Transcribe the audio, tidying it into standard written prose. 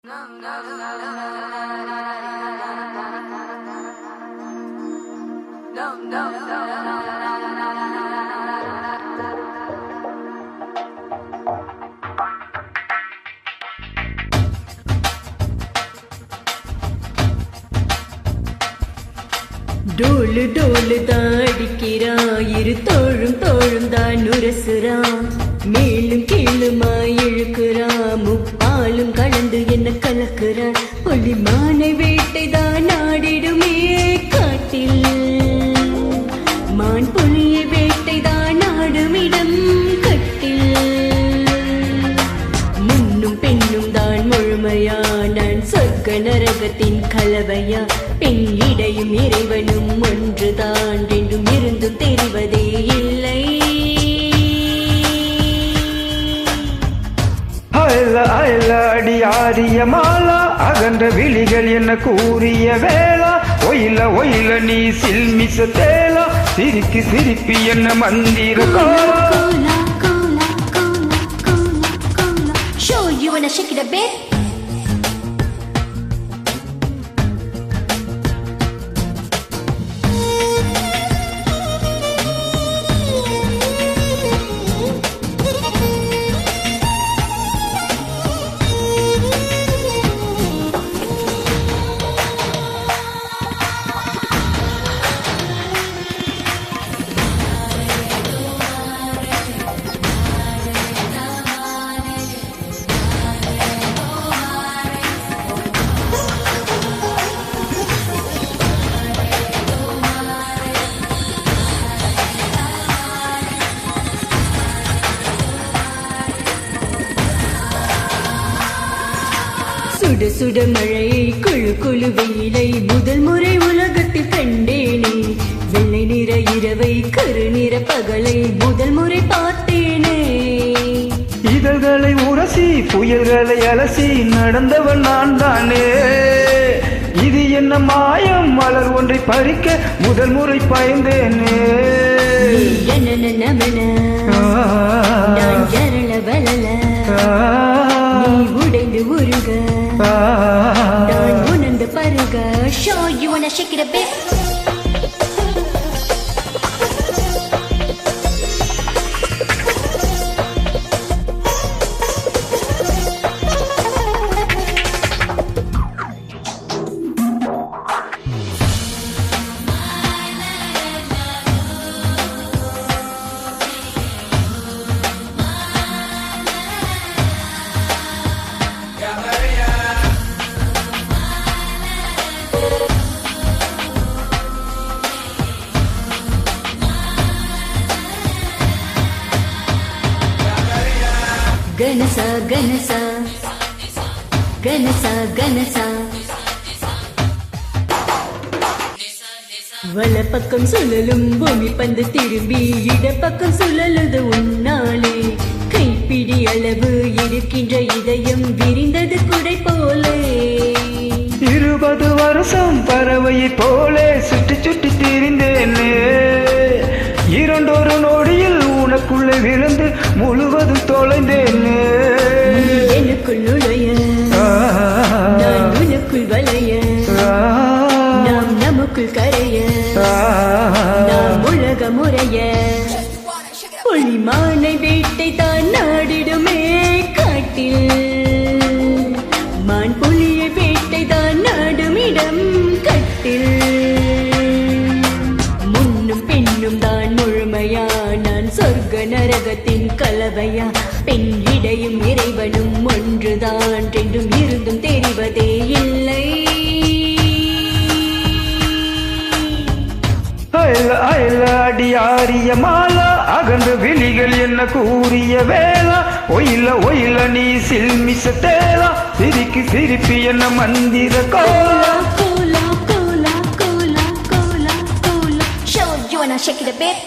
டோலு டோலு தான் அடிக்கிறான், இரு தோழும் தோழும் தான் உரசுறான், மேலும் கீழுமாய் இழுக்கிறான், முப்பாலும் கலந்து என்ன கலக்குறான். ஒளிமானை வேட்டை தான் ஆடிடுமே காட்டில், மான் புலிய வேட்டை தான் ஆடுமிடம் கட்டில். முன்னும் பெண்ணும் தான் முழுமையா, நான் சொர்க்க நரகத்தின் கலவையா, பெண் இடையும் இறைவனும் ஒன்றுதான், ரெண்டும் இருந்தும் தெரிவதே இல்லை. அடி ஆரிய மாலா, அகன்ற விழிகள் என்ன கூறிய வேளா, ஒயில ஒயில நீ சில்மிச தேலா, சிரிக்கு சிரிப்பி என்ன மந்திர Cola. Show you wanna shake it a bit. சுட சுட மழையை குழு குழு வெயிலை முதல் முறை உலகத்தில் கண்டேனே, வெள்ளை நிற இரவை கரு நிற பகலை முதல் முறை பார்த்தேனே. இதழ்களை உரசி புயல்களை அலசி நடந்தவன் நான் தானே, இது என்ன மாயம் மலர் ஒன்றை பறிக்க முதல் முறை பயந்தேனே. நான் ஜரள வளல, நீ உடைந்து உருக, நான் உணர்ந்து பருக. Show you wanna shake it a bit. கணசா கணசா கணசா கணசா, வல பக்கம் சுழலும் பூமி பந்து திரும்பி இடப்பக்கம் சுழலுது உன்னாலே, கைப்பிடி அளவு இருக்கின்ற இதயம் விரிந்தது குடை போலே. 20 வருஷம் பறவையை போலே சுற்றி சுற்றி திரிந்தேனே, இரண்டொரு நொடியில் உனக்குள்ளே விழுந்து முழுவதும் தொலைந்தேனே. எனக்குள் நுழைய நான் உனக்குள் வளைய, நாம் நமக்குள் கரைய, நாம் உலக முறைய. ஒளிமானை வேட்டை தான் நாடிடுமே காட்டில், மான் புலிய வேட்டை தான் நாடுமிடம் கட்டில். முன்னும் பெண்ணும் தான் முழுமையா, நான் சொர்க்க நரகத்தின் கலவையா, பெண் இடையும் இறைவனும் ஒன்றுதான், ரெண்டும் இருந்தும் தெரிவதே இல்லை. அடி ஆரிய மாலா, அகன்ற விழிகள் என்ன கூறிய வேளா, ஒயில ஒயில நீ சில்மிச தேலா, சிரிக்கு சிரிப்பி என்ன மந்திர கோலா. கோலா கோலா கோலா கோலா கோலா. Show you wanna shake it a bit.